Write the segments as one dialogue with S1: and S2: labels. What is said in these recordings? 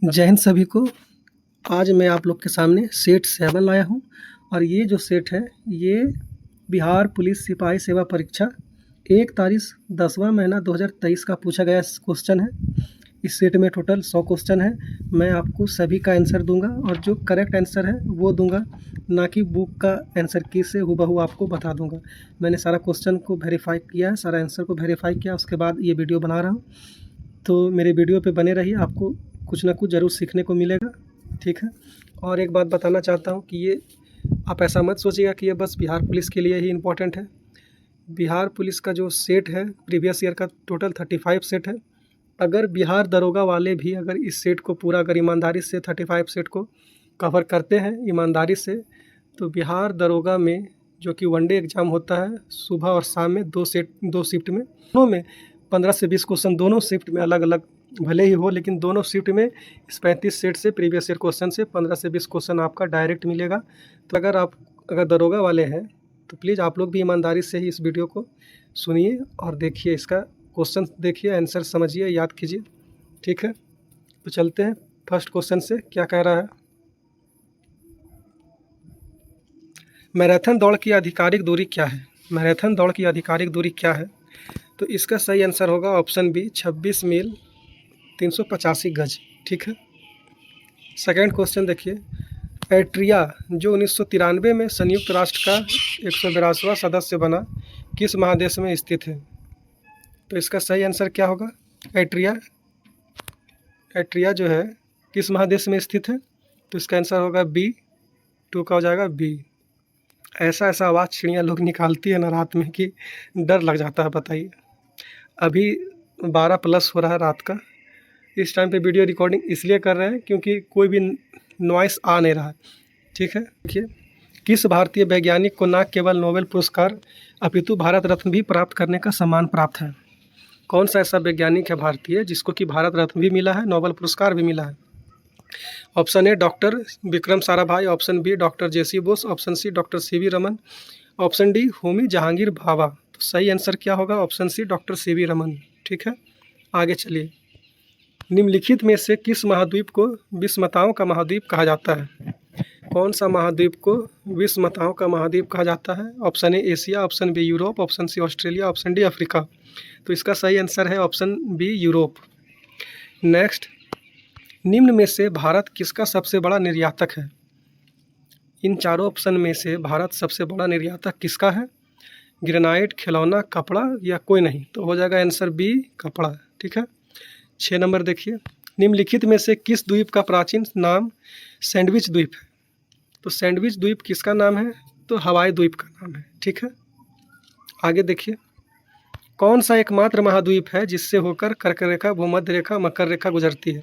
S1: जय हिंद सभी को। आज मैं आप लोग के सामने सेट 7 लाया हूँ और ये जो सेट है ये बिहार पुलिस सिपाही सेवा परीक्षा 1 तारीख 10वां महीना 2023 का पूछा गया क्वेश्चन है। इस सेट में टोटल 100 क्वेश्चन है। मैं आपको सभी का आंसर दूंगा और जो करेक्ट आंसर है वो दूंगा, ना कि बुक का आंसर की से हूबहू आपको बता दूंगा। मैंने सारा क्वेश्चन को वेरीफाई किया है, सारा आंसर को वेरीफाई किया, उसके बाद ये वीडियो बना रहा हूँ। तो मेरे वीडियो पे बने रहिए, आपको कुछ ना कुछ ज़रूर सीखने को मिलेगा, ठीक है। और एक बात बताना चाहता हूँ कि ये आप ऐसा मत सोचिएगा कि ये बस बिहार पुलिस के लिए ही इम्पोर्टेंट है। बिहार पुलिस का जो सेट है प्रीवियस ईयर का टोटल 35 सेट है। अगर बिहार दरोगा वाले भी अगर इस सेट को पूरा अगर ईमानदारी से 35 सेट को कवर करते हैं ईमानदारी से, तो बिहार दरोगा में जो कि वनडे एग्ज़ाम होता है सुबह और शाम में 2 शिफ्ट में, दोनों में 15 से 20 क्वेश्चन दोनों शिफ्ट में अलग अलग भले ही हो, लेकिन दोनों शिफ्ट में इस 35 सेट से प्रीवियस ईयर क्वेश्चन से 15 से 20 क्वेश्चन आपका डायरेक्ट मिलेगा। तो अगर दरोगा वाले हैं तो प्लीज़ आप लोग भी ईमानदारी से ही इस वीडियो को सुनिए और देखिए, इसका क्वेश्चन देखिए, आंसर समझिए, याद कीजिए, ठीक है। तो चलते हैं फर्स्ट क्वेश्चन से। क्या कह रहा है? मैराथन दौड़ की आधिकारिक दूरी क्या है? मैराथन दौड़ की आधिकारिक दूरी क्या है? तो इसका सही आंसर होगा ऑप्शन बी, 26 मील 385 गज, ठीक है। सेकेंड क्वेश्चन देखिए, एट्रिया जो 1993 में संयुक्त राष्ट्र का 182वां सदस्य बना, किस महादेश में स्थित है? तो इसका सही आंसर क्या होगा? एट्रिया जो है किस महादेश में स्थित है? तो इसका आंसर होगा बी, 2 का हो जाएगा बी। ऐसा आवाज़ चिड़िया लोग निकालती है ना रात में कि डर लग जाता है। बताइए, अभी 12+ हो रहा है रात का। इस टाइम पे वीडियो रिकॉर्डिंग इसलिए कर रहे हैं क्योंकि कोई भी नॉइस आ नहीं रहा है, ठीक है। देखिए, किस भारतीय वैज्ञानिक को न केवल नोबेल पुरस्कार अपितु भारत रत्न भी प्राप्त करने का सम्मान प्राप्त है? कौन सा ऐसा वैज्ञानिक है भारतीय जिसको कि भारत रत्न भी मिला है, नोबेल पुरस्कार भी मिला है? Option A doctor Vikram Sarabhai, option B doctor JC Bose, option C doctor CV Raman, option D Homi Jahangir Bhabha. तो सही आंसर क्या होगा? Option C doctor CV Raman, ठीक है। आगे चलिए, निम्नलिखित में से किस महाद्वीप को विषमताओं का महाद्वीप कहा जाता है? कौन सा महाद्वीप को विषमताओं का महाद्वीप कहा जाता है? Option A Asia, option B Europe, option C Australia, option D Africa. तो इसका सही आंसर है ऑप्शन बी यूरोप। नेक्स्ट, निम्न में से भारत किसका सबसे बड़ा निर्यातक है? इन चारों ऑप्शन में से भारत सबसे बड़ा निर्यातक किसका है? ग्रेनाइट, खिलौना, कपड़ा या कोई नहीं? तो हो जाएगा आंसर बी, कपड़ा, ठीक है। 6 नंबर देखिए, निम्नलिखित में से किस द्वीप का प्राचीन नाम सैंडविच द्वीप है? तो सैंडविच द्वीप किसका नाम है? तो हवाई द्वीप का नाम है, ठीक है। आगे देखिए, कौन सा एकमात्र महाद्वीप है जिससे होकर कर्क रेखा, भूमध्य रेखा, मकर रेखा गुजरती है?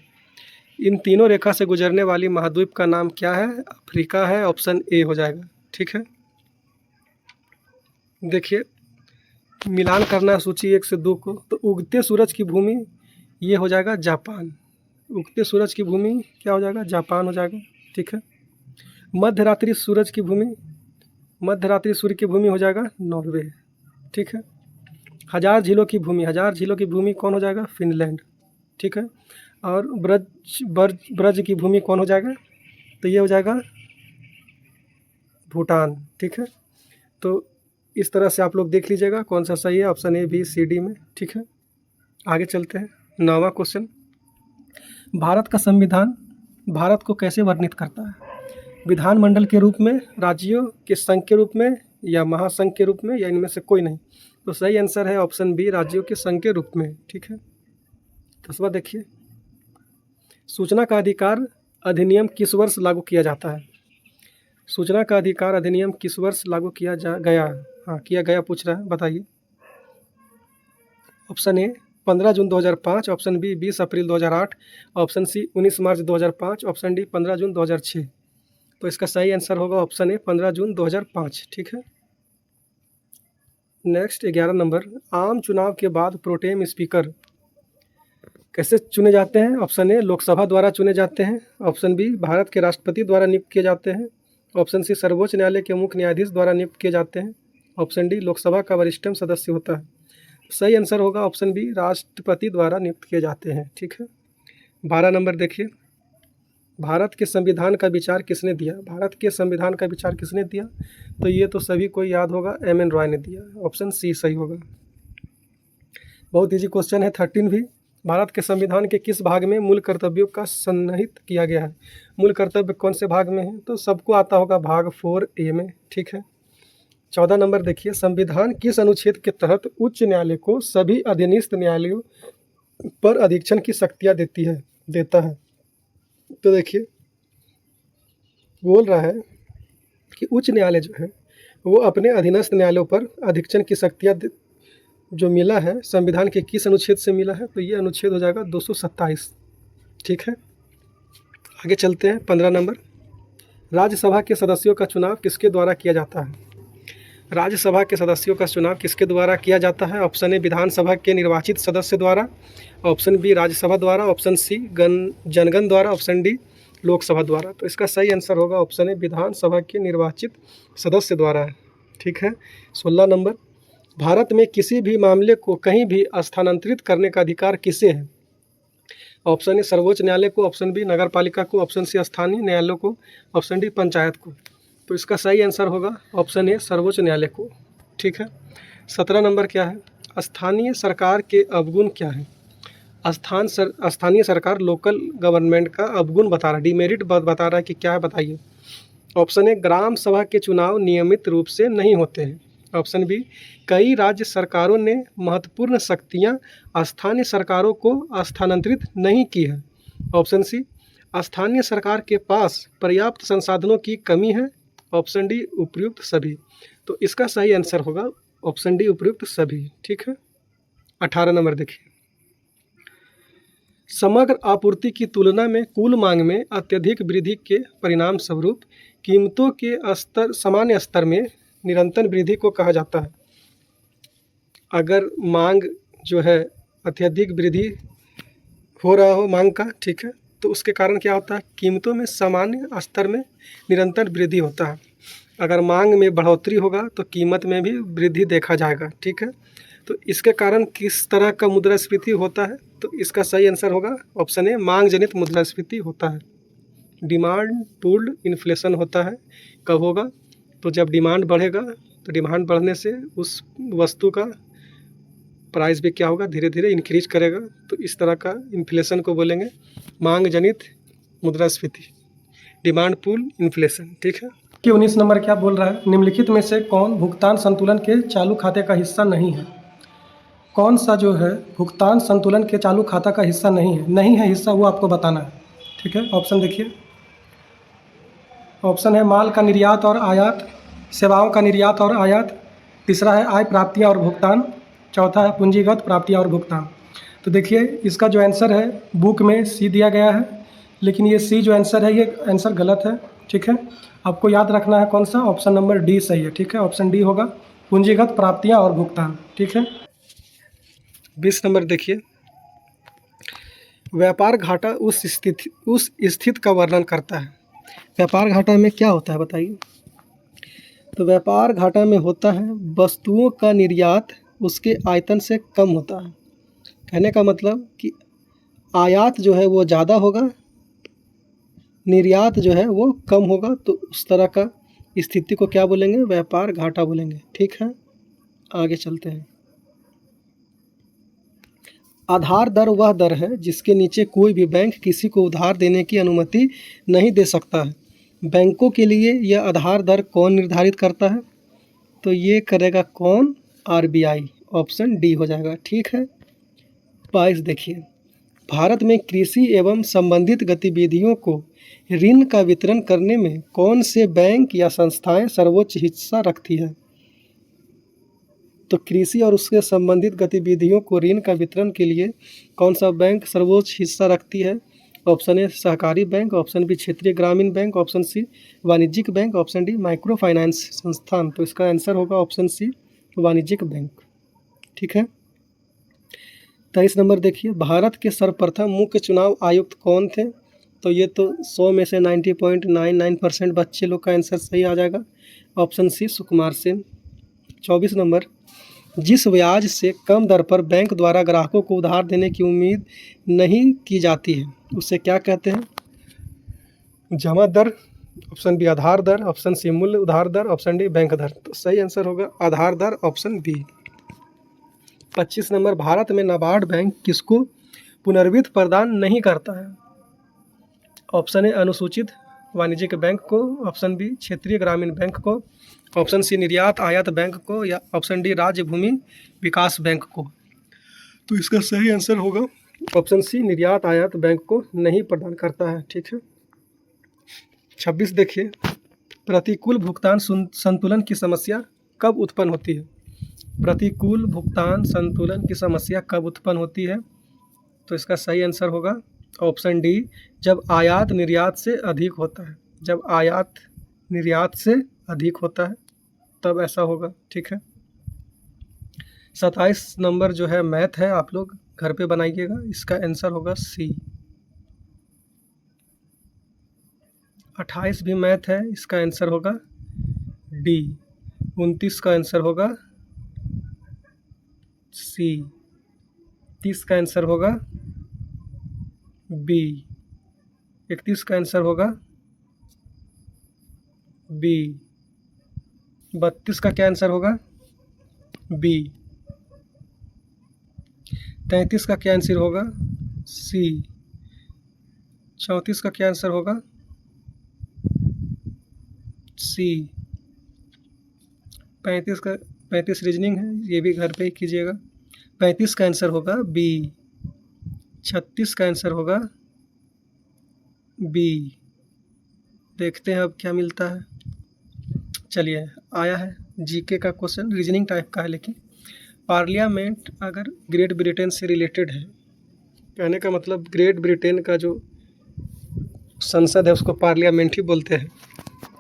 S1: इन तीनों रेखा से गुजरने वाली महाद्वीप का नाम क्या है? अफ्रीका है, ऑप्शन ए हो जाएगा, ठीक है। देखिए, मिलान करना सूची 1 से 2 को। तो उगते सूरज की भूमि ये हो जाएगा जापान। उगते सूरज की भूमि क्या हो जाएगा? जापान हो जाएगा, ठीक है। मध्यरात्रि सूर्य की भूमि हो जाएगा नॉर्वे, ठीक है। हजार झीलों की भूमि कौन हो जाएगा? फिनलैंड, ठीक है। और ब्रज की भूमि कौन हो जाएगा? तो ये हो जाएगा भूटान, ठीक है। तो इस तरह से आप लोग देख लीजिएगा कौन सा सही है, option A, B, C, D में, ठीक है। आगे चलते हैं, 9वां क्वेश्चन, भारत का संविधान भारत को कैसे वर्णित करता है? विधानमंडल के रूप में, राज्यों के संघ के रूप में, या महासंघ के रूप में, या इनमें से कोई नहीं? तो सही आंसर है ऑप्शन बी, राज्यों के संघ के रूप में, ठीक है। 10वां देखिए, सूचना का अधिकार अधिनियम किस वर्ष लागू किया जाता है? सूचना का अधिकार अधिनियम किस वर्ष लागू किया गया पूछ रहा है, बताइए। ऑप्शन ए 15 जून 2005, ऑप्शन बी 20 अप्रैल 2008, ऑप्शन सी 19 मार्च 2005, ऑप्शन डी 15 जून 2006। तो इसका सही आंसर होगा ऑप्शन ए 15 जून 2005, ठीक है। नेक्स्ट 11 नंबर, आम चुनाव के बाद प्रोटेम स्पीकर कैसे चुने जाते हैं? ऑप्शन ए लोकसभा द्वारा चुने जाते हैं, ऑप्शन बी भारत के राष्ट्रपति द्वारा नियुक्त किए जाते हैं, ऑप्शन सी सर्वोच्च न्यायालय के मुख्य न्यायाधीश द्वारा नियुक्त किए जाते हैं, ऑप्शन डी लोकसभा का वरिष्ठतम सदस्य होता है। सही आंसर होगा ऑप्शन बी, राष्ट्रपति द्वारा नियुक्त किए जाते हैं, ठीक है। 12 नंबर देखिए, भारत के संविधान का विचार किसने दिया? भारत के संविधान का विचार किसने दिया? तो ये तो सभी को याद होगा, एम.एन. रॉय ने दिया। ऑप्शन सी सही होगा। बहुत इजी क्वेश्चन है 13 भी। भारत के संविधान के किस भाग में मूल कर्तव्यों का सन्निहित किया गया है? मूल कर्तव्य कौन से भाग में है? तो सबको आता होगा भाग 4A में। ठीक है। 14 नंबर देखिए, संविधान किस अनुच्छेद के तहत उच्च न्यायालय को सभी अधीनस्थ न्यायालयों पर अधीक्षण की शक्तियाँ देता है? तो देखिए, बोल रहा है कि उच्च न्यायालय जो है वो अपने अधीनस्थ न्यायालयों पर अधीक्षण की शक्तियाँ जो मिला है संविधान के किस अनुच्छेद से मिला है? तो ये अनुच्छेद हो जाएगा 227। ठीक है, आगे चलते हैं। 15 नंबर, राज्यसभा के सदस्यों का चुनाव किसके द्वारा किया जाता है? राज्यसभा के सदस्यों का चुनाव किसके द्वारा किया जाता है? ऑप्शन ए विधानसभा के निर्वाचित सदस्य द्वारा, ऑप्शन बी राज्यसभा द्वारा, ऑप्शन सी जनगण द्वारा, ऑप्शन डी लोकसभा द्वारा। तो इसका सही आंसर होगा ऑप्शन ए विधानसभा के निर्वाचित सदस्य द्वारा। ठीक है। 16 नंबर, भारत में किसी भी मामले को कहीं भी स्थानांतरित करने का अधिकार किसे है? ऑप्शन ए सर्वोच्च न्यायालय को, ऑप्शन बी नगर पालिका को, ऑप्शन सी स्थानीय न्यायालयों को, ऑप्शन डी पंचायत को। तो इसका सही आंसर होगा ऑप्शन ए सर्वोच्च न्यायालय को। ठीक है। 17 नंबर क्या है? स्थानीय सरकार के अवगुण क्या है? स्थानीय सरकार लोकल गवर्नमेंट का अवगुण बता रहा है, डिमेरिट बता रहा है कि क्या है, बताइए। ऑप्शन ए ग्राम सभा के चुनाव नियमित रूप से नहीं होते हैं, ऑप्शन बी कई राज्य सरकारों ने महत्वपूर्ण शक्तियां स्थानीय सरकारों को स्थानांतरित नहीं की है, ऑप्शन सी स्थानीय सरकार के पास पर्याप्त संसाधनों की कमी है, ऑप्शन डी उपयुक्त सभी। तो इसका सही आंसर होगा ऑप्शन डी उपयुक्त सभी। ठीक है। 18 नंबर देखिए, समग्र आपूर्ति की तुलना में कुल मांग में अत्यधिक वृद्धि के परिणाम स्वरूप कीमतों के सामान्य स्तर में निरंतर वृद्धि को कहा जाता है। अगर मांग जो है अत्यधिक वृद्धि हो रहा हो मांग का, ठीक है, तो उसके कारण क्या होता है? कीमतों में सामान्य स्तर में निरंतर वृद्धि होता है। अगर मांग में बढ़ोतरी होगा तो कीमत में भी वृद्धि देखा जाएगा। ठीक है। तो इसके कारण किस तरह का मुद्रास्फीति होता है? तो इसका सही आंसर होगा ऑप्शन ए मांग जनित मुद्रास्फीति होता है। डिमांड पुल्ड इन्फ्लेशन होता है। कब होगा? तो जब डिमांड बढ़ेगा, तो डिमांड बढ़ने से उस वस्तु का प्राइस भी क्या होगा? धीरे धीरे इंक्रीज करेगा। तो इस तरह का इन्फ्लेशन को बोलेंगे मांग जनित मुद्रास्फीति, डिमांड पुल इन्फ्लेशन। ठीक है। कि 19 नंबर क्या बोल रहा है? निम्नलिखित में से कौन भुगतान संतुलन के चालू खाते का हिस्सा नहीं है? कौन सा जो है भुगतान संतुलन के चालू खाता का हिस्सा नहीं है हिस्सा, वो आपको बताना है। ठीक है। ऑप्शन देखिए, ऑप्शन है माल का निर्यात और आयात, सेवाओं का निर्यात और आयात, तीसरा है आय प्राप्तियां और भुगतान, चौथा है पूंजीगत प्राप्तियां और भुगतान। तो देखिए इसका जो आंसर है बुक में सी दिया गया है, लेकिन ये सी जो आंसर है ये आंसर गलत है। ठीक है। आपको याद रखना है कौन सा? ऑप्शन नंबर डी सही है। ठीक है। ऑप्शन डी होगा पूंजीगत प्राप्तियां और भुगतान। ठीक है। 20 नंबर देखिए, व्यापार घाटा उस स्थिति का वर्णन करता है। व्यापार घाटा में क्या होता है बताइए? तो व्यापार घाटा में होता है वस्तुओं का निर्यात उसके आयतन से कम होता है। कहने का मतलब कि आयात जो है वो ज़्यादा होगा, निर्यात जो है वो कम होगा, तो उस तरह का स्थिति को क्या बोलेंगे? व्यापार घाटा बोलेंगे। ठीक है। आगे चलते हैं। आधार दर वह दर है जिसके नीचे कोई भी बैंक किसी को उधार देने की अनुमति नहीं दे सकता है। बैंकों के लिए यह आधार दर कौन निर्धारित करता है? तो ये करेगा कौन? RBI। ऑप्शन डी हो जाएगा। ठीक है। 22 देखिए, भारत में कृषि एवं संबंधित गतिविधियों को ऋण का वितरण करने में कौन से बैंक या संस्थाएं सर्वोच्च हिस्सा रखती है? तो कृषि और उसके संबंधित गतिविधियों को ऋण का वितरण के लिए कौन सा बैंक सर्वोच्च हिस्सा रखती है? ऑप्शन ए सहकारी बैंक, ऑप्शन बी क्षेत्रीय ग्रामीण बैंक, ऑप्शन सी वाणिज्यिक bank, option D micro finance संस्थान। तो इसका आंसर होगा ऑप्शन सी वाणिज्यिक बैंक। ठीक है। 23 नंबर देखिए, भारत के सर्वप्रथम मुख्य चुनाव आयुक्त कौन थे? तो ये तो 100 में से 90.99% बच्चे लोग का आंसर सही आ जाएगा। Option C Sukumar Sen. 24 number, जिस ब्याज से कम दर पर बैंक द्वारा ग्राहकों को उधार देने की उम्मीद नहीं की जाती है उसे क्या कहते हैं? जमा दर, ऑप्शन बी आधार दर, ऑप्शन सी मूल्य उधार दर, ऑप्शन डी बैंक दर। तो सही आंसर होगा आधार दर, ऑप्शन बी। 25 नंबर, भारत में नाबार्ड बैंक किसको पुनर्वित्त प्रदान नहीं करता है? ऑप्शन ए अनुसूचित वाणिज्यिक बैंक को, ऑप्शन बी क्षेत्रीय ग्रामीण बैंक को, ऑप्शन सी निर्यात आयात बैंक को, या ऑप्शन डी राज्य भूमि विकास बैंक को। तो इसका सही आंसर होगा ऑप्शन सी निर्यात आयात बैंक को नहीं प्रदान करता है। ठीक है। 26 देखिए, प्रतिकूल भुगतान संतुलन की समस्या कब उत्पन्न होती है? प्रतिकूल भुगतान संतुलन की समस्या कब उत्पन्न होती है? तो इसका सही आंसर होगा ऑप्शन डी, जब आयात निर्यात से अधिक होता है। जब आयात निर्यात से अधिक होता है तब ऐसा होगा। ठीक है। 27 नंबर जो है मैथ है, आप लोग घर पे बनाइएगा, इसका आंसर होगा सी। 28 भी मैथ है, इसका आंसर होगा डी। 29 का आंसर होगा सी। 30 का आंसर होगा बी। 31 का आंसर होगा बी। 32 का क्या आंसर होगा? बी। 33 का क्या आंसर होगा? सी। 34 का क्या आंसर होगा? सी। 35 रीजनिंग है, ये भी घर पे ही कीजिएगा। 35 का आंसर होगा बी। 36 का आंसर होगा बी। देखते हैं अब क्या मिलता है। चलिए, आया है जीके का क्वेश्चन, रीजनिंग टाइप का है, लेकिन पार्लियामेंट अगर ग्रेट ब्रिटेन से रिलेटेड है, कहने का मतलब ग्रेट ब्रिटेन का जो संसद है उसको पार्लियामेंट ही बोलते हैं।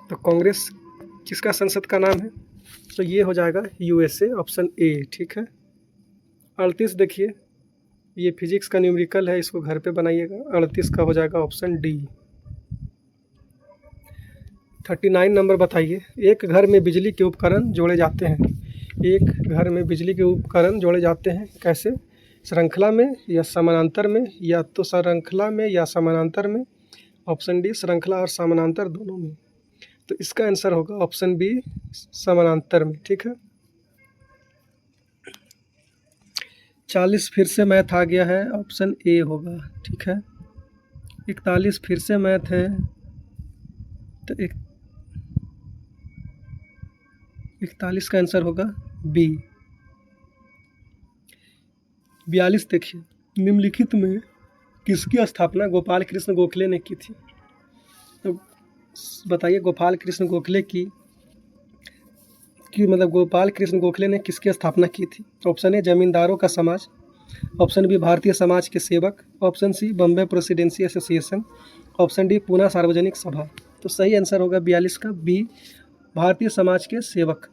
S1: तो कांग्रेस किसका संसद का नाम है? तो ये हो जाएगा यूएसए, ऑप्शन ए। ठीक है। 38 देखिए, ये फिजिक्स का न्यूमेरिकल है, इसको घर पे बनाइएगा। 38 का हो जाएगा ऑप्शन डी। 39 नंबर बताइए, एक घर में बिजली के उपकरण जोड़े जाते हैं। एक घर में बिजली के उपकरण जोड़े जाते हैं कैसे? श्रृंखला में या समानांतर में, या तो श्रृंखला में या समानांतर में। ऑप्शन डी श्रृंखला और समानांतर दोनों में। तो इसका आंसर होगा ऑप्शन बी समानांतर में। ठीक है। 40 फिर से मैथ आ गया है, ऑप्शन ए होगा। ठीक है। 41 फिर से मैथ है, तो 41 का आंसर होगा बी। 42 देखिए, निम्नलिखित में किसकी स्थापना गोपाल कृष्ण गोखले ने की थी? तो बताइए, गोपाल कृष्ण गोखले की मतलब गोपाल कृष्ण गोखले ने किसकी स्थापना की थी? ऑप्शन ए जमींदारों का समाज, ऑप्शन बी भारतीय समाज के सेवक, option C Bombay presidency association, option D Poona Sarvajanik Sabha. तो सही आंसर होगा 42 का बी, भारतीय समाज के सेवक।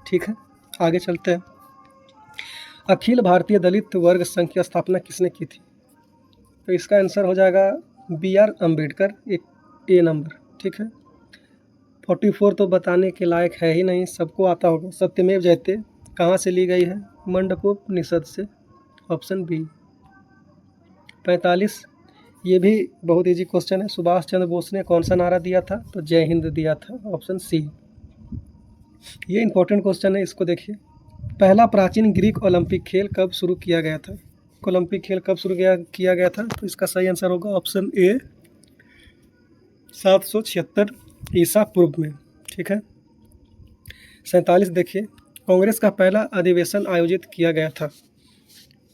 S1: ठीक है, आगे चलते हैं। अखिल भारतीय दलित वर्ग संघ की स्थापना किसने की थी? तो इसका आंसर हो जाएगा बी आर अम्बेडकर, एक ए नंबर। ठीक है। 44 तो बताने के लायक है ही नहीं, सबको आता होगा। सत्यमेव जयते कहाँ से ली गई है? मंडकोपनिषद से, ऑप्शन बी। 45 ये भी बहुत इजी क्वेश्चन है, सुभाष चंद्र बोस ने कौन सा नारा दिया था? तो जय हिंद दिया था, ऑप्शन सी। ये इंपॉर्टेंट क्वेश्चन है, इसको देखिए। पहला प्राचीन ग्रीक ओलंपिक खेल कब शुरू किया गया था? ओलंपिक खेल कब शुरू किया गया था? तो इसका सही आंसर होगा ऑप्शन ए 776 ईसा पूर्व में। ठीक है। 47 देखिए, कांग्रेस का पहला अधिवेशन आयोजित किया गया था,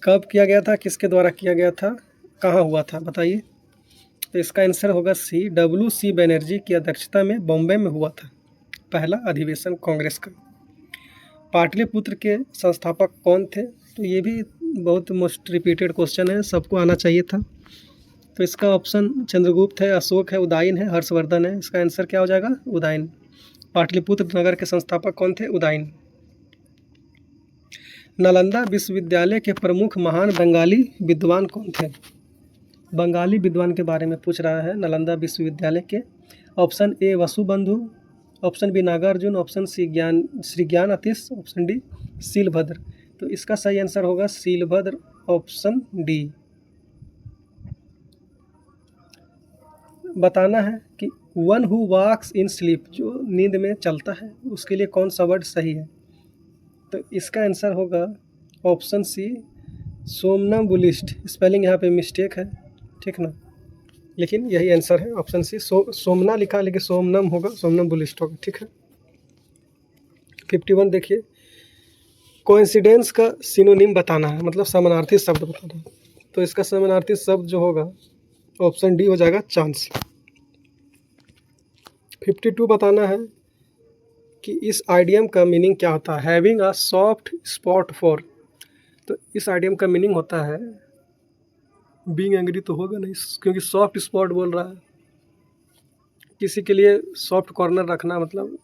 S1: कब किया गया था, किसके द्वारा किया गया था, कहाँ हुआ था, बताइए। तो इसका आंसर होगा सी, WC बनर्जी की अध्यक्षता में बॉम्बे में हुआ था पहला अधिवेशन कांग्रेस का। पाटलिपुत्र के संस्थापक कौन थे? तो ये भी बहुत मोस्ट रिपीटेड क्वेश्चन है, सबको आना चाहिए था। तो इसका ऑप्शन चंद्रगुप्त है, अशोक है, उदयन है, हर्षवर्धन है। इसका आंसर क्या हो जाएगा? उदयन। पाटलिपुत्र नगर के संस्थापक कौन थे? उदयन। नालंदा विश्वविद्यालय के प्रमुख महान बंगाली विद्वान कौन थे? बंगाली विद्वान के बारे में पूछ रहा है नालंदा विश्वविद्यालय के। Option A Vasubandhu, option B Nagarjuna, option C Shri Gyan Atish, option D सीलभद्र। तो इसका सही आंसर होगा सीलभद्र, ऑप्शन डी। बताना है कि one who walks in sleep, जो नींद में चलता है, उसके लिए कौन सा वर्ड सही है। तो इसका आंसर होगा ऑप्शन सी, सोमनम्बुलिस्ट। स्पेलिंग यहाँ पे मिस्टेक है, ठीक ना, लेकिन यही आंसर है ऑप्शन सी। सोमना लिखा है लेकिन सोमनम होगा, सोमनम्बुलिस्ट होगा, ठीक है। 51 देखिए, कोइंसिडेंस का सिनोनिम बताना है, मतलब समानार्थी शब्द बताना है। तो इसका समानार्थी शब्द जो होगा ऑप्शन डी हो जाएगा, चांस। 52 बताना है कि इस आइडियम का मीनिंग क्या होता है, having a soft spot for. तो इस आइडियम का मीनिंग होता है, बीइंग एंग्री तो होगा नहीं, क्योंकि सॉफ्ट स्पॉट बोल रहा है, किसी के लिए सॉफ्ट कॉर्नर रखना, मतलब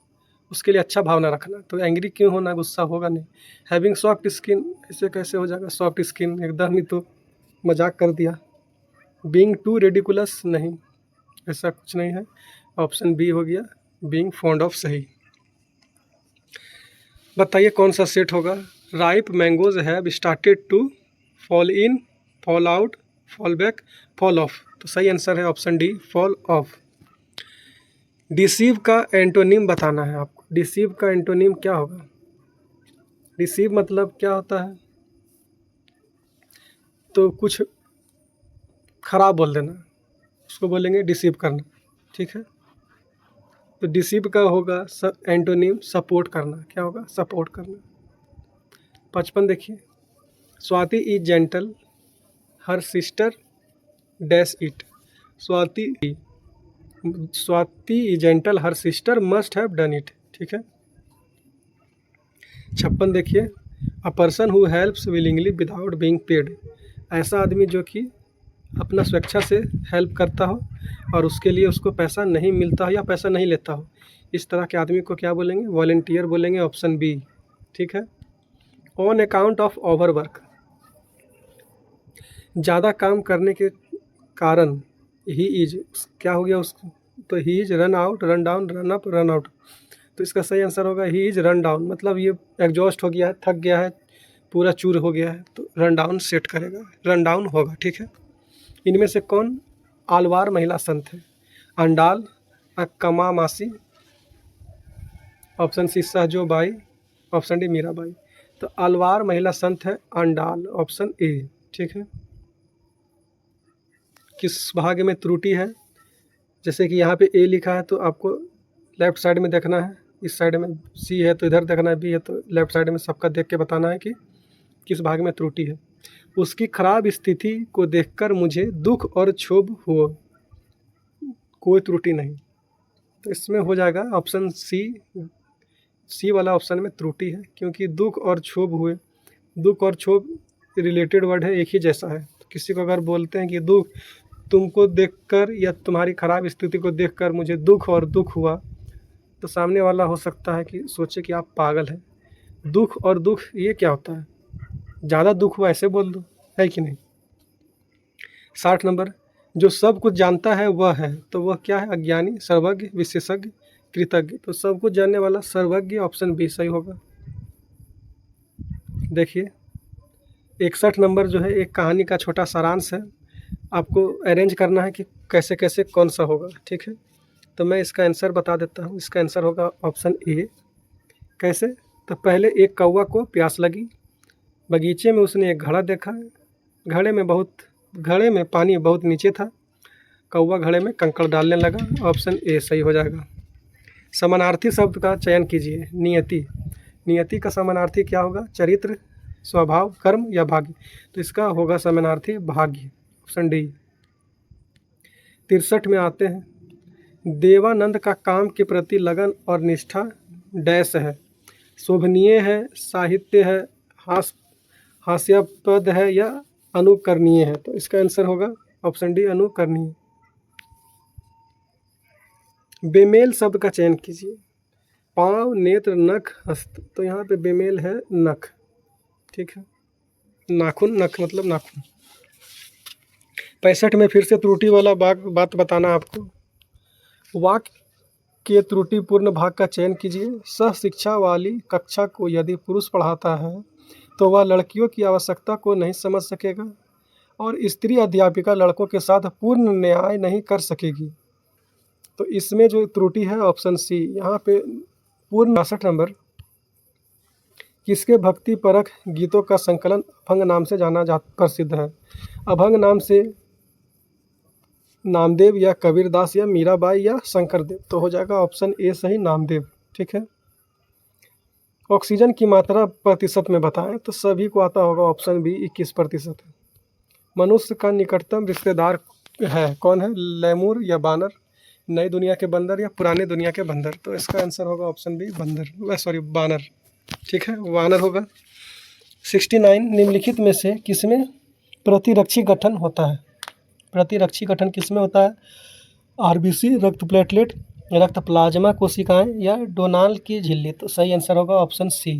S1: उसके लिए अच्छा भावना रखना। तो एंग्री क्यों होना, गुस्सा होगा नहीं। हैविंग सॉफ्ट स्किन, ऐसे कैसे हो जाएगा सॉफ्ट स्किन, एकदम ही तो मजाक कर दिया। बीइंग टू रेडिकुलस, नहीं, ऐसा कुछ नहीं है। ऑप्शन बी हो गया, बीइंग फॉन्ड ऑफ, सही। बताइए कौन सा सेट होगा। Ripe mangoes have started to fall in, fall out, fall back, fall off. तो सही आंसर है option D, fall off. Deceive का एंटोनिम बताना है आपको। डिसीव का एंटोनिम क्या होगा। डिसीव मतलब क्या होता है, तो कुछ खराब बोल देना, उसको बोलेंगे डिसीव करना, ठीक है। तो डिसीव का होगा एंटोनिम सपोर्ट करना। क्या होगा, सपोर्ट करना। 55 देखिए, Swati is gentle, her sister dash it. Swati Swati is gentle, her sister must have done it, ठीक है। 56 देखिए, a person who helps willingly without being paid. ऐसा आदमी जो कि अपना स्वेच्छा से हेल्प करता हो और उसके लिए उसको पैसा नहीं मिलता हो या पैसा नहीं लेता हो, इस तरह के आदमी को क्या बोलेंगे, वॉलंटियर बोलेंगे, ऑप्शन बी, ठीक है। ऑन अकाउंट ऑफ ओवरवर्क, ज़्यादा काम करने के कारण ही इज, क्या हो गया उसको, तो he is run out, run down, run up, run out. तो इसका सही आंसर होगा ही इज रन डाउन, मतलब ये एग्जॉस्ट हो गया है, थक गया है, पूरा चूर हो गया है, तो रन डाउन सेट करेगा, रन डाउन होगा, ठीक है। इनमें से कौन आलवार महिला संत है। अंडाल, अक्कमा मासी, option C Sahajo Bai, option D Meerabai. तो आलवार महिला संत है अंडाल, ऑप्शन ए, ठीक है। किस भाग में त्रुटि है, जैसे कि यहाँ पे ए लिखा है तो आपको लेफ्ट साइड में देखना है, इस साइड में सी है तो इधर देखना है, बी है तो लेफ्ट साइड में, सबका देख के बताना है कि किस भाग में त्रुटि है। उसकी खराब स्थिति को देखकर मुझे दुख और क्षोभ हुआ, कोई त्रुटि नहीं। तो इसमें हो जाएगा ऑप्शन सी, सी वाला ऑप्शन में त्रुटि है, क्योंकि दुख और क्षोभ हुए, दुख और क्षोभ रिलेटेड वर्ड है, एक ही जैसा है। तो किसी को अगर बोलते हैं कि दुख तुमको देखकर या तुम्हारी खराब स्थिति को देखकर मुझे दुख और दुख हुआ, तो सामने वाला हो सकता है कि सोचे कि आप पागल हैं, दुख और दुख ये क्या होता है, ज़्यादा दुख हुआ ऐसे बोल दो, है कि नहीं। 60 नंबर, जो सब कुछ जानता है वह है, तो वह क्या है, अज्ञानी, सर्वज्ञ, विशेषज्ञ, कृतज्ञ। तो सब कुछ जानने वाला सर्वज्ञ, ऑप्शन बी सही होगा। देखिए 61 नंबर जो है एक कहानी का छोटा सारांश है, आपको अरेंज करना है कि कैसे कैसे कौन सा होगा, ठीक है। तो मैं इसका आंसर बता देता हूँ, इसका आंसर होगा ऑप्शन ए। कैसे, तो पहले एक कौवा को प्यास लगी, बगीचे में उसने एक घड़ा देखा, घड़े में पानी बहुत नीचे था, कौवा घड़े में कंकड़ डालने लगा, ऑप्शन ए सही हो जाएगा। समानार्थी शब्द का चयन कीजिए। नियति, नियति का समानार्थी क्या होगा, चरित्र, स्वभाव, कर्म या भाग्य। तो इसका होगा समानार्थी भाग्य, ऑप्शन डी। 63 में आते हैं, देवानंद का काम के प्रति लगन और निष्ठा डैश है, शोभनीय है, साहित्य है, हास्यास्पद है या अनुकरणीय है। तो इसका आंसर होगा ऑप्शन डी, अनुकरणीय। बेमेल शब्द का चयन कीजिए। पाँव, नेत्र, नख, हस्त। तो यहाँ पे बेमेल है नख, ठीक है, नाखून, नख मतलब नाखून। 65 में फिर से त्रुटि वाला बात बताना आपको। वाक्य के त्रुटिपूर्ण भाग का चयन कीजिए। सह शिक्षा वाली कक्षा को यदि पुरुष पढ़ाता है तो वह लड़कियों की आवश्यकता को नहीं समझ सकेगा, और स्त्री अध्यापिका लड़कों के साथ पूर्ण न्याय नहीं कर सकेगी। तो इसमें जो त्रुटि है ऑप्शन सी। यहाँ पे पूर्ण 62 नंबर, किसके भक्ति परक गीतों का संकलन अभंग नाम से प्रसिद्ध है? अभंग नाम से नामदेव या कबीरदास या मीराबाई या शंकरदेव, तो हो जाएगा ऑप्शन ए सही, नामदेव। ठीक है। ऑक्सीजन की मात्रा प्रतिशत में बताएं, तो सभी को आता होगा ऑप्शन बी 21% है। मनुष्य का निकटतम रिश्तेदार है कौन है? लेमूर या बानर, नई दुनिया के बंदर या पुराने दुनिया के बंदर, तो इसका आंसर होगा ऑप्शन बी बानर। ठीक है, वानर होगा। 69, निम्नलिखित में से किसमें प्रतिरक्षी गठन होता है? प्रतिरक्षी गठन किसमें होता है? आरबीसी, रक्त प्लेटलेट, रक्त प्लाज्मा कोशिकाएं या डोनाल की झिल्ली, तो सही आंसर होगा ऑप्शन सी।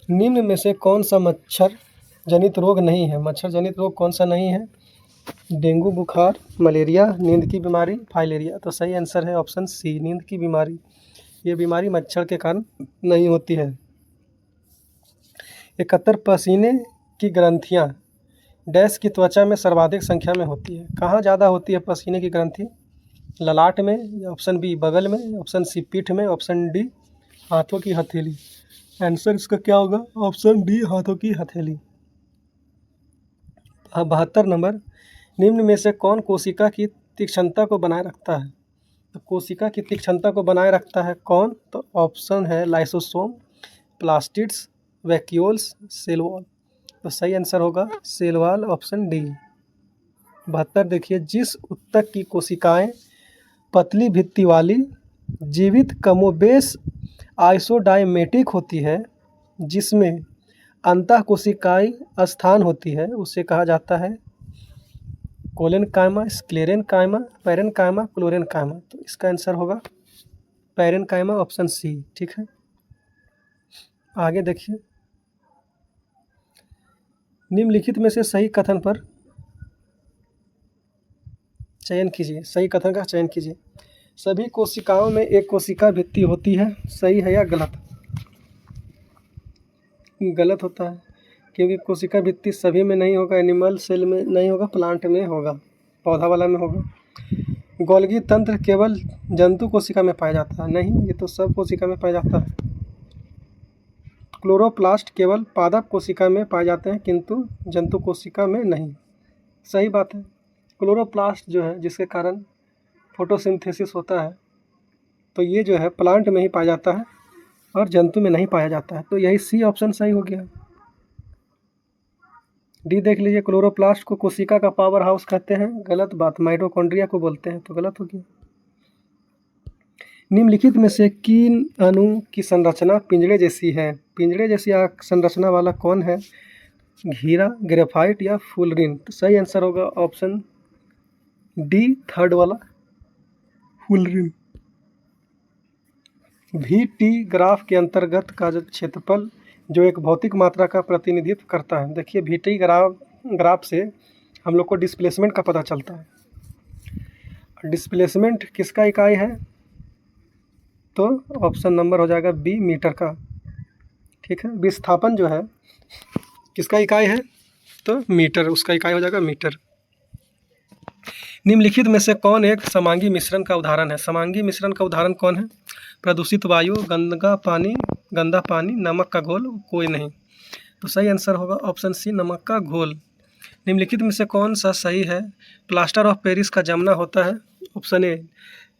S1: निम्न में से कौन सा मच्छर जनित रोग नहीं है? मच्छर जनित रोग कौन सा नहीं है? डेंगू, बुखार, मलेरिया, नींद की बीमारी, फाइलेरिया, तो सही आंसर है ऑप्शन सी, नींद की बीमारी। ये बीमारी मच्छर के कारण नहीं होती है। 71, पसीने की ग्रंथियाँ डैश की त्वचा में सर्वाधिक संख्या में होती है? कहाँ ज़्यादा होती है पसीने की ग्रंथि? ललाट में, ऑप्शन बी बगल में, ऑप्शन सी पीठ में, ऑप्शन डी हाथों की हथेली। आंसर इसका क्या होगा? ऑप्शन डी हाथों की हथेली। 72 नंबर, निम्न में से कौन कोशिका की तीक्ष्णता को बनाए रखता है? तो कोशिका की तीक्ष्णता को बनाए रखता है कौन? तो ऑप्शन है lysosome, plastids, vacuoles, cell wall, तो सही आंसर होगा सेल वॉल, ऑप्शन डी। 72 देखिए, जिस ऊतक की कोशिकाएं पतली भित्ति वाली, जीवित, कमोबेश आइसोडायमेटिक होती है, जिसमें अंतःकोशिकाई स्थान होती है, उसे कहा जाता है कोलेनकाइमा, स्क्लेरेनकाइमा, पैरेनकाइमा, क्लोरेनकाइमा, तो इसका आंसर होगा पैरेनकाइमा, ऑप्शन सी। ठीक है, आगे देखिए, निम्नलिखित में से सही कथन पर चयन कीजिए, सही कथन का चयन कीजिए। सभी कोशिकाओं में एक कोशिका भित्ति होती है, सही है या गलत? गलत होता है, क्योंकि कोशिका भित्ति सभी में नहीं होगा, एनिमल सेल में नहीं होगा, प्लांट में होगा, पौधा वाला में होगा। गोल्गी तंत्र केवल जंतु कोशिका में पाया जाता है? नहीं, ये तो सब कोशिका में पाया जाता है। क्लोरोप्लास्ट केवल पादप कोशिका में पाए जाते हैं, किंतु जंतु कोशिका में नहीं। सही बात है, क्लोरोप्लास्ट जो है जिसके कारण फोटोसिंथेसिस होता है, तो ये जो है प्लांट में ही पाया जाता है और जंतु में नहीं पाया जाता है, तो यही सी ऑप्शन सही हो गया। डी देख लीजिए, क्लोरोप्लास्ट को कोशिका का पावर हाउस कहते हैं, गलत बात, माइटोकॉन्ड्रिया को बोलते हैं, तो गलत हो गया। निम्नलिखित में से किन अणु की संरचना पिंजरे जैसी है? पिंजरे जैसी संरचना वाला कौन है? हीरा, ग्रेफाइट या फुलरिन, तो सही आंसर होगा ऑप्शन डी, थर्ड वाला, फुलरिन। VT ग्राफ के अंतर्गत का जो क्षेत्रफल जो एक भौतिक मात्रा का प्रतिनिधित्व करता है, देखिए VT ग्राफ से हम लोग को डिस्प्लेसमेंट का पता चलता है। डिस्प्लेसमेंट किसका इकाई है? तो ऑप्शन नंबर हो जाएगा बी, मीटर का। ठीक है, विस्थापन जो है किसका इकाई है? तो मीटर, उसका इकाई हो जाएगा मीटर। निम्नलिखित में से कौन एक समांगी मिश्रण का उदाहरण है? समांगी मिश्रण का उदाहरण कौन है? प्रदूषित वायु, गंदा पानी, नमक का घोल, कोई नहीं, तो सही आंसर होगा ऑप्शन सी, नमक का घोल। निम्नलिखित में से कौन सा सही है? प्लास्टर ऑफ पेरिस का जमना होता है, ऑप्शन ए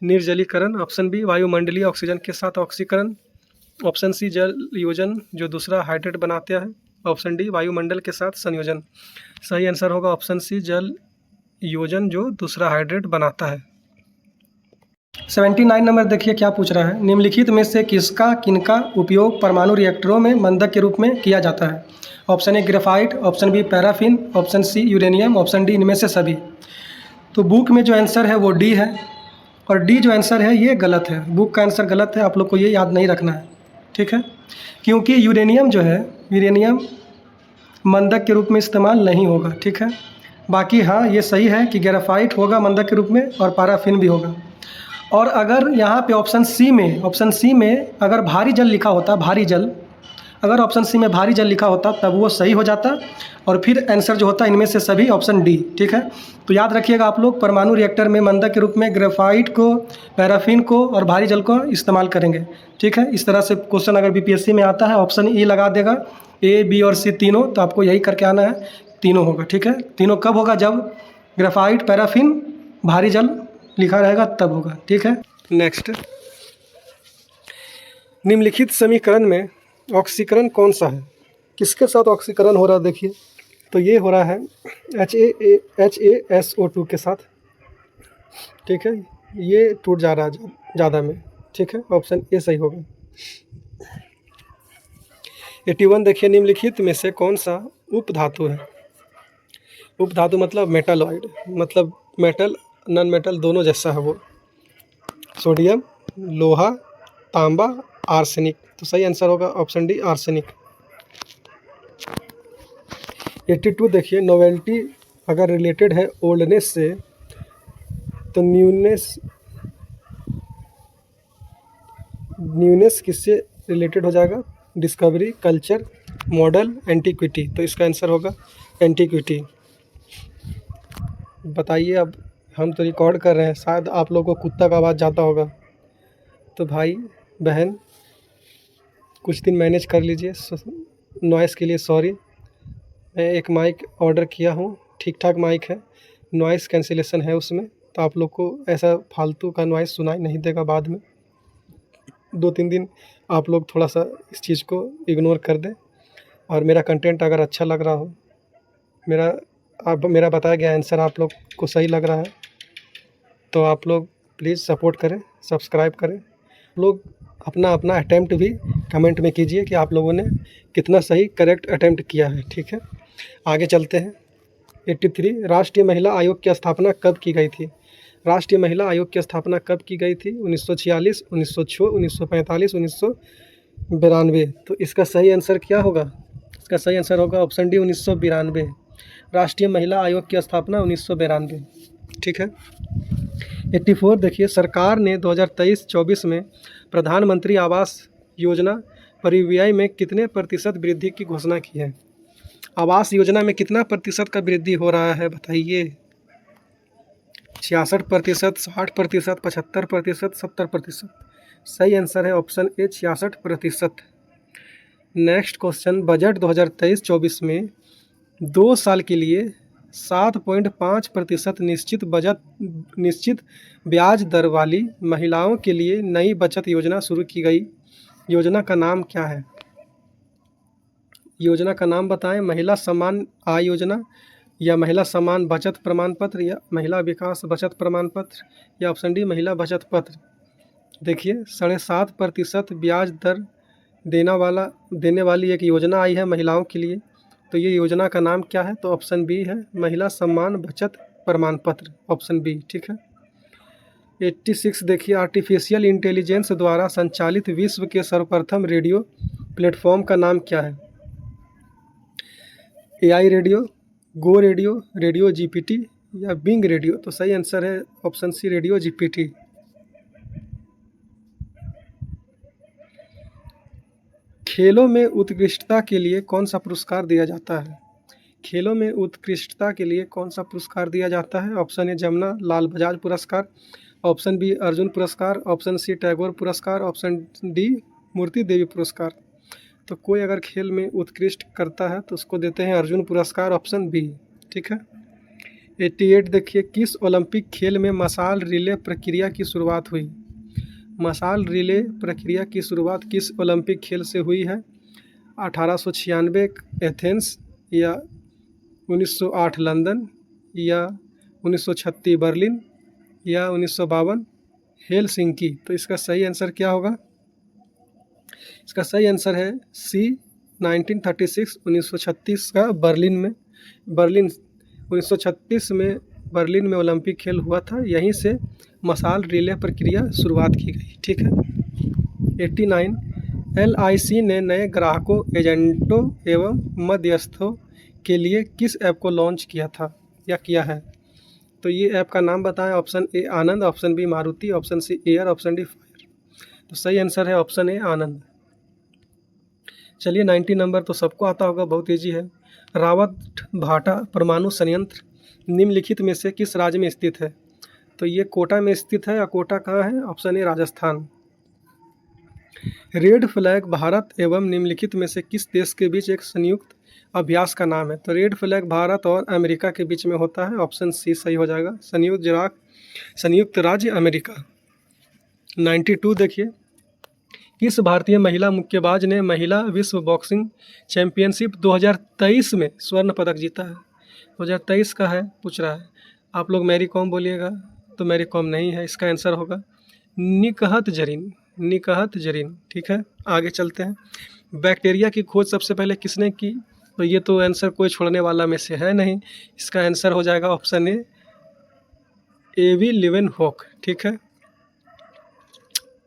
S1: निर्जलीकरण, ऑप्शन बी वायुमंडलीय ऑक्सीजन के साथ ऑक्सीकरण, ऑप्शन सी जल योजन जो दूसरा हाइड्रेट बनाते हैं, ऑप्शन डी वायुमंडल के साथ संयोजन। सही आंसर होगा ऑप्शन सी जल योजन जो दूसरा हाइड्रेट बनाता है। 79 नंबर देखिए क्या पूछ रहा है, निम्नलिखित में से किनका उपयोग परमाणु रिएक्टरों में मंदक के रूप में किया जाता है? Option A graphite, option B paraffin, option C uranium, option D इनमें से सभी। तो बुक में जो आंसर है वो डी है, और डी जो आंसर है ये गलत है, बुक का आंसर गलत है, आप लोग को ये याद नहीं रखना है। ठीक है, क्योंकि यूरेनियम जो है, यूरेनियम मंदक के रूप में इस्तेमाल नहीं होगा। ठीक है, बाकी हाँ ये सही है कि ग्रेफाइट होगा मंदक के रूप में और पैराफिन भी होगा। और अगर यहाँ पे ऑप्शन सी में अगर भारी जल लिखा होता, भारी जल, अगर ऑप्शन सी में भारी जल लिखा होता तब वो सही हो जाता, और फिर आंसर जो होता इनमें से सभी ऑप्शन डी। ठीक है, तो याद रखिएगा आप लोग, परमाणु रिएक्टर में मंदक के रूप में ग्रेफाइट को, पैराफिन को और भारी जल को इस्तेमाल करेंगे। ठीक है, इस तरह से क्वेश्चन अगर बीपीएससी में आता है, ऑप्शन ई लगा देगा, ए बी और सी तीनों, तो आपको यही करके आना है, तीनों होगा। ठीक है, तीनों कब होगा? जब ग्रेफाइट, पैराफिन, भारी जल लिखा रहेगा तब होगा। ठीक है, नेक्स्ट, निम्नलिखित समीकरण में ऑक्सीकरण कौन सा है? किसके साथ ऑक्सीकरण हो रहा है? देखिए, तो ये हो रहा है HASO2 के साथ। ठीक है, ये टूट जा रहा है ज़्यादा में। ठीक है, ऑप्शन ए सही होगा। 81 देखिए, निम्नलिखित में से कौन सा उपधातु है? उपधातु मतलब मेटालॉइड, मतलब मेटल नॉन मेटल दोनों जैसा है वो। सोडियम, लोहा, तांबा, आर्सेनिक। तो सही आंसर होगा ऑप्शन डी, आर्सेनिक। 82 देखिए, नोवेल्टी अगर रिलेटेड है ओल्डनेस से, तो न्यूनेस किससे रिलेटेड हो जाएगा? Discovery, culture, model, antiquity. तो इसका आंसर होगा एंटीक्विटी। बताइए, अब हम तो रिकॉर्ड कर रहे हैं, शायद आप लोगों को कुत्ता का आवाज़ जाता होगा, तो भाई बहन कुछ दिन मैनेज कर लीजिए। नॉइस के लिए सॉरी। मैं एक माइक ऑर्डर किया हूँ, ठीक ठाक माइक है, नॉइस कैंसिलेशन है उसमें, तो आप लोग को ऐसा फालतू का नॉइस सुनाई नहीं देगा बाद में। 2-3 दिन आप लोग थोड़ा सा इस चीज़ को इग्नोर कर दें, और मेरा कंटेंट अगर अच्छा लग रहा हो, मेरा बताया गया आंसर आप लोग को सही लग रहा है, तो आप लोग प्लीज़ सपोर्ट करें, सब्सक्राइब करें। लोग अपना अपना अटैम्प्ट भी कमेंट में कीजिए कि आप लोगों ने कितना सही करेक्ट अटैम्प्ट किया है। ठीक है, आगे चलते हैं। 83, राष्ट्रीय महिला आयोग की स्थापना कब की गई थी? राष्ट्रीय महिला आयोग की स्थापना कब की गई थी? 1946, 1906, 1945, 1992। तो इसका सही आंसर क्या होगा? इसका सही आंसर होगा ऑप्शन डी, 1992। राष्ट्रीय महिला आयोग की स्थापना 1992। ठीक है, 84 देखिए, सरकार ने 2023-24 में प्रधानमंत्री आवास योजना परिव्यय में कितने प्रतिशत वृद्धि की घोषणा की है? आवास योजना में कितना प्रतिशत का वृद्धि हो रहा है बताइए? 66%, 60%, 75%, 70%। सही आंसर है ऑप्शन ए, 66%। नेक्स्ट क्वेश्चन, बजट 2023-24 में 2 साल के लिए 7.5% निश्चित ब्याज दर वाली महिलाओं के लिए नई बचत योजना शुरू की गई। योजना का नाम क्या है? योजना का नाम बताएं। महिला सम्मान आय योजना, या महिला सम्मान बचत प्रमाण पत्र, या महिला विकास बचत प्रमाण पत्र, या ऑप्शन डी, महिला बचत पत्र। देखिए, 7.5% ब्याज दर देने वाली एक योजना आई है महिलाओं के लिए, तो ये योजना का नाम क्या है? तो ऑप्शन बी है, महिला सम्मान बचत प्रमाण पत्र, ऑप्शन बी। ठीक है, 86 देखिए, आर्टिफिशियल इंटेलिजेंस द्वारा संचालित विश्व के सर्वप्रथम रेडियो प्लेटफॉर्म का नाम क्या है? AI रेडियो, गो रेडियो, रेडियो GPT, या बिंग रेडियो। तो सही आंसर है ऑप्शन सी, रेडियो GPT। खेलों में उत्कृष्टता के लिए कौन सा पुरस्कार दिया जाता है? खेलों में उत्कृष्टता के लिए कौन सा पुरस्कार दिया जाता है? ऑप्शन ए, जमुना लाल बजाज पुरस्कार, ऑप्शन बी, अर्जुन पुरस्कार, ऑप्शन सी, टैगोर पुरस्कार, ऑप्शन डी, मूर्ति देवी पुरस्कार। तो कोई अगर खेल में उत्कृष्ट करता है तो उसको देते हैं अर्जुन पुरस्कार, ऑप्शन बी। ठीक है, 88 देखिए, किस ओलंपिक खेल में मशाल रिले प्रक्रिया की शुरुआत हुई? मशाल रिले प्रक्रिया की शुरुआत किस ओलंपिक खेल से हुई है? 1896 एथेंस, या 1908 लंदन, या 1936 बर्लिन, या 1952 हेलसिंकी। तो इसका सही आंसर क्या होगा? इसका सही आंसर है सी, 1936, 1936 का बर्लिन 1936 में बर्लिन में ओलंपिक खेल हुआ था, यहीं से मशाल रिले प्रक्रिया शुरुआत की गई। ठीक है, 89, LIC ने नए ग्राहकों, एजेंटों एवं मध्यस्थों के लिए किस ऐप को लॉन्च किया था या किया है? तो ये ऐप का नाम बताएं। Option A, Anand, option B, Maruti, option C, air, option D, fire. तो सही आंसर है ऑप्शन ए, आनंद। चलिए 90 नंबर तो सबको आता होगा, बहुत ईजी है। रावत भाटा परमाणु संयंत्र निम्नलिखित में से किस राज्य में स्थित है? तो ये कोटा में स्थित है। और कोटा कहाँ है? ऑप्शन ए राजस्थान। रेड फ्लैग भारत एवं निम्नलिखित में से किस देश के बीच एक संयुक्त अभ्यास का नाम है? तो रेड फ्लैग भारत और अमेरिका के बीच में होता है। ऑप्शन सी सही हो जाएगा, संयुक्त राज्य अमेरिका। 92 देखिए, किस भारतीय महिला मुक्केबाज ने महिला विश्व बॉक्सिंग चैंपियनशिप 2023 में स्वर्ण पदक जीता है? 2023 का है, पूछ रहा है। आप लोग मैरी कॉम बोलिएगा, तो मैरी कॉम नहीं है, इसका आंसर होगा निकहत जरीन। ठीक है, आगे चलते हैं। बैक्टीरिया की खोज सबसे पहले किसने की? तो ये तो आंसर कोई छोड़ने वाला में से है नहीं, इसका आंसर हो जाएगा ऑप्शन ए एवी लीवेनहॉक। ठीक है।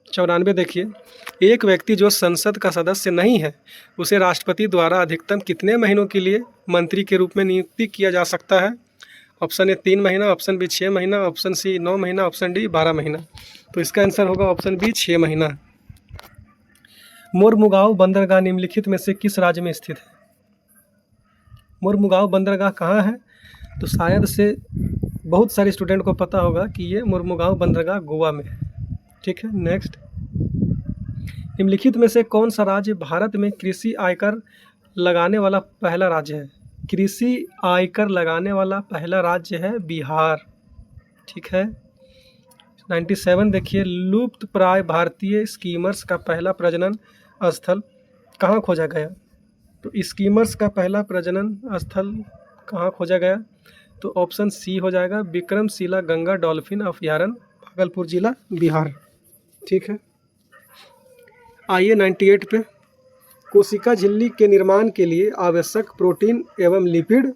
S1: 94 देखिए, एक व्यक्ति जो संसद का सदस्य नहीं है उसे राष्ट्रपति द्वारा अधिकतम कितने महीनों के लिए मंत्री के रूप में नियुक्ति किया जा सकता है? ऑप्शन ए 3 महीना, ऑप्शन बी 6 महीना, ऑप्शन सी 9 महीना, ऑप्शन डी 12 महीना। तो इसका आंसर होगा ऑप्शन बी 6 महीना। मुर्मुगांव बंदरगाह निम्नलिखित में से किस राज्य में स्थित है? मुर्मुगांव बंदरगाह कहाँ है? तो शायद से बहुत सारे स्टूडेंट को पता होगा कि ये मुर्मुगांव बंदरगाह गोवा में है। ठीक है, नेक्स्ट। निम्नलिखित में से कौन सा राज्य भारत में कृषि आयकर लगाने वाला पहला राज्य है? कृषि आयकर लगाने वाला पहला राज्य है बिहार। ठीक है। 97 देखिए, लुप्त प्राय भारतीय स्कीमर्स का पहला प्रजनन स्थल कहाँ खोजा गया? तो स्कीमर्स का पहला प्रजनन स्थल कहाँ खोजा गया? तो ऑप्शन सी हो जाएगा विक्रमशिला गंगा डॉल्फिन अभयारण्य, भागलपुर जिला, बिहार। ठीक है। आइए 98 पे, कोशिका झिल्ली के निर्माण के लिए आवश्यक प्रोटीन एवं लिपिड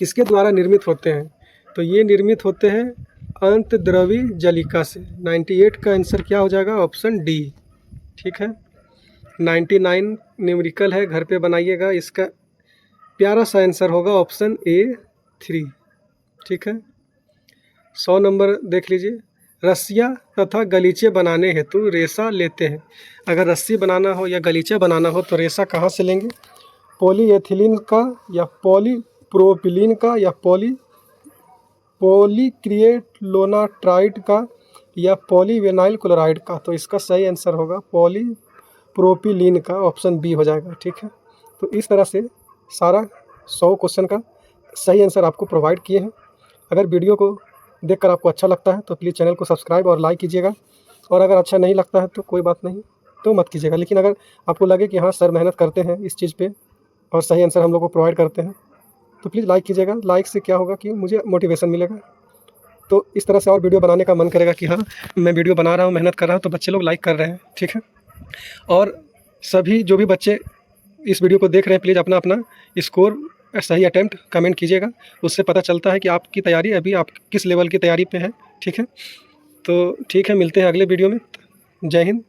S1: किसके द्वारा निर्मित होते हैं? तो ये निर्मित होते हैं अंतद्रवी जलिका से। 98 का आंसर क्या हो जाएगा? Option D. ठीक है। 99 न्यूमेरिकल है, घर पे बनाइएगा, इसका प्यारा सा आंसर होगा ऑप्शन ए 3। ठीक है। 100 नंबर देख लीजिए, रस्सियाँ तथा गलीचे बनाने हेतु रेशा लेते हैं। अगर रस्सी बनाना हो या गलीचा बनाना हो तो रेशा कहाँ से लेंगे? पॉलीएथिलीन का या पॉलीप्रोपिलीन का या पॉलीक्रिएलोनाट्राइड का या पॉलीविनाइल क्लोराइड का? तो इसका सही आंसर होगा पॉलीप्रोपिलीन का, ऑप्शन बी हो जाएगा। ठीक है। तो इस तरह से सारा 100 क्वेश्चन का सही आंसर आपको प्रोवाइड किए हैं। अगर वीडियो को देखकर आपको अच्छा लगता है तो प्लीज़ चैनल को सब्सक्राइब और लाइक कीजिएगा, और अगर अच्छा नहीं लगता है तो कोई बात नहीं, तो मत कीजिएगा। लेकिन अगर आपको लगे कि हाँ सर मेहनत करते हैं इस चीज़ पे और सही आंसर हम लोग को प्रोवाइड करते हैं, तो प्लीज़ लाइक कीजिएगा। लाइक से क्या होगा कि मुझे मोटिवेशन मिलेगा, तो इस तरह से और वीडियो बनाने का मन करेगा कि हाँ मैं वीडियो बना रहा हूँ, मेहनत कर रहा हूँ, तो बच्चे लोग लाइक कर रहे हैं। ठीक है। और सभी जो भी बच्चे इस वीडियो को देख रहे हैं, प्लीज़ अपना अपना स्कोर सही अटेम्प्ट कमेंट कीजिएगा, उससे पता चलता है कि आपकी तैयारी अभी आप किस लेवल की तैयारी पे है। ठीक है। तो ठीक है, मिलते हैं अगले वीडियो में। जय हिंद।